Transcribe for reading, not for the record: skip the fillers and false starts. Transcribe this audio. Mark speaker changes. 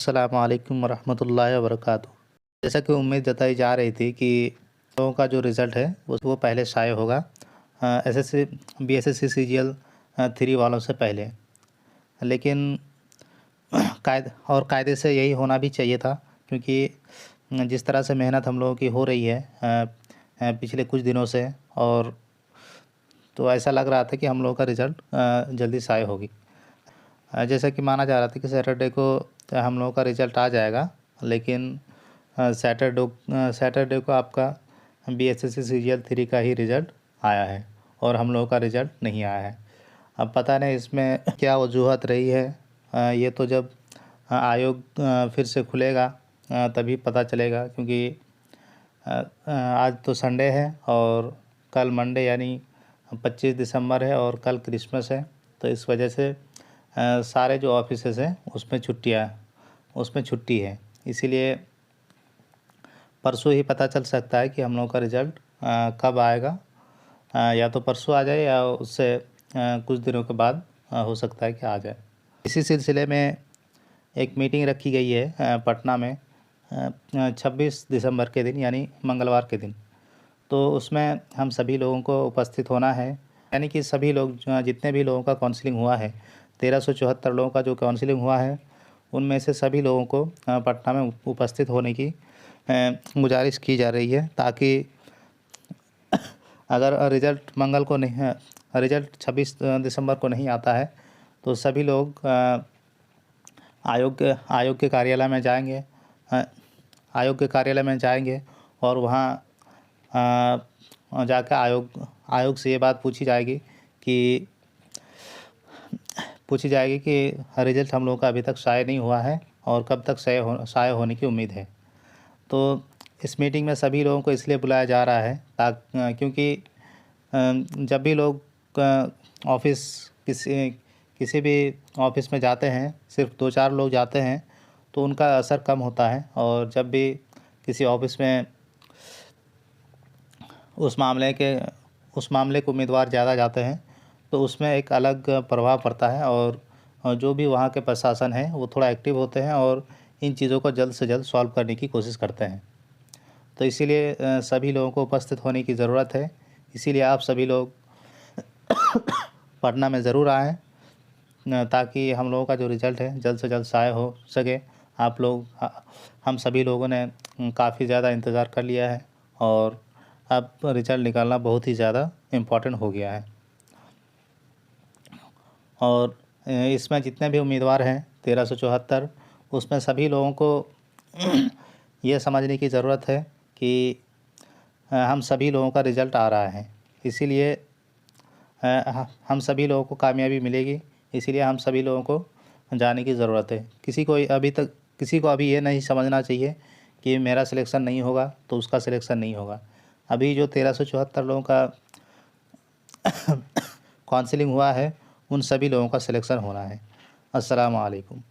Speaker 1: अस्सलामु अलैकुम वरहमतुल्लाहि वबरकातुहू। जैसा कि उम्मीद जताई जा रही थी कि लोगों का जो रिज़ल्ट है वो पहले शाये होगा एसएससी बीएसएससी सीजीएल 3 वालों से पहले। लेकिन कायदे से यही होना भी चाहिए था, क्योंकि जिस तरह से मेहनत हम लोगों की हो रही है पिछले कुछ दिनों से, और तो ऐसा लग रहा था कि हम लोगों का रिज़ल्ट जल्दी शाये होगी। जैसा कि माना जा रहा था कि सैटरडे को हम लोगों का रिज़ल्ट आ जाएगा, लेकिन सैटरडे को आपका बीएसएससी सीजीएल 3 का ही रिज़ल्ट आया है और हम लोगों का रिज़ल्ट नहीं आया है। अब पता नहीं इसमें क्या वजूहत रही है, ये तो जब आयोग फिर से खुलेगा तभी पता चलेगा, क्योंकि आज तो संडे है और कल मंडे यानी 25 दिसंबर है और कल क्रिसमस है। तो इस वजह से सारे जो ऑफिसेस हैं उसमें छुट्टी है, इसीलिए परसों ही पता चल सकता है कि हम लोगों का रिज़ल्ट कब आएगा। या तो परसों आ जाए या उससे कुछ दिनों के बाद हो सकता है कि आ जाए। इसी सिलसिले में एक मीटिंग रखी गई है पटना में 26 दिसंबर के दिन यानी मंगलवार के दिन। तो उसमें हम सभी लोगों को उपस्थित होना है, यानी कि सभी लोग जितने भी लोगों का काउंसलिंग हुआ है, 1374 लोगों का जो काउंसलिंग हुआ है, उनमें से सभी लोगों को पटना में उपस्थित होने की गुजारिश की जा रही है, ताकि अगर रिज़ल्ट 26 दिसंबर को नहीं आता है तो सभी लोग आयोग के कार्यालय में जाएंगे और वहाँ जाकर आयोग से ये बात पूछी जाएगी कि रिज़ल्ट हम लोगों का अभी तक शाये नहीं हुआ है और कब तक शाये होने की उम्मीद है। तो इस मीटिंग में सभी लोगों को इसलिए बुलाया जा रहा है क्योंकि जब भी लोग किसी भी ऑफिस में जाते हैं, सिर्फ 2-4 लोग जाते हैं तो उनका असर कम होता है, और जब भी किसी ऑफिस में उस मामले के उम्मीदवार ज़्यादा जाते हैं तो उसमें एक अलग प्रभाव पड़ता है, और जो भी वहाँ के प्रशासन है वो थोड़ा एक्टिव होते हैं और इन चीज़ों को जल्द से जल्द सॉल्व करने की कोशिश करते हैं। तो इसीलिए सभी लोगों को उपस्थित होने की ज़रूरत है। इसीलिए आप सभी लोग पटना में ज़रूर आएँ, ताकि हम लोगों का जो रिज़ल्ट है जल्द से जल्द शाये हो सके। हम सभी लोगों ने काफ़ी ज़्यादा इंतज़ार कर लिया है और अब रिज़ल्ट निकालना बहुत ही ज़्यादा इम्पोर्टेंट हो गया है। और इसमें जितने भी उम्मीदवार हैं 1374, उसमें सभी लोगों को ये समझने की ज़रूरत है कि हम सभी लोगों का रिज़ल्ट आ रहा है, इसीलिए हम सभी लोगों को कामयाबी मिलेगी, इसीलिए हम सभी लोगों को जाने की ज़रूरत है। किसी को अभी ये नहीं समझना चाहिए कि मेरा सिलेक्शन नहीं होगा तो उसका सिलेक्शन नहीं होगा। अभी जो 1374 लोगों का काउंसलिंग हुआ है, उन सभी लोगों का सिलेक्शन होना है। अस्सलामु अलैकुम।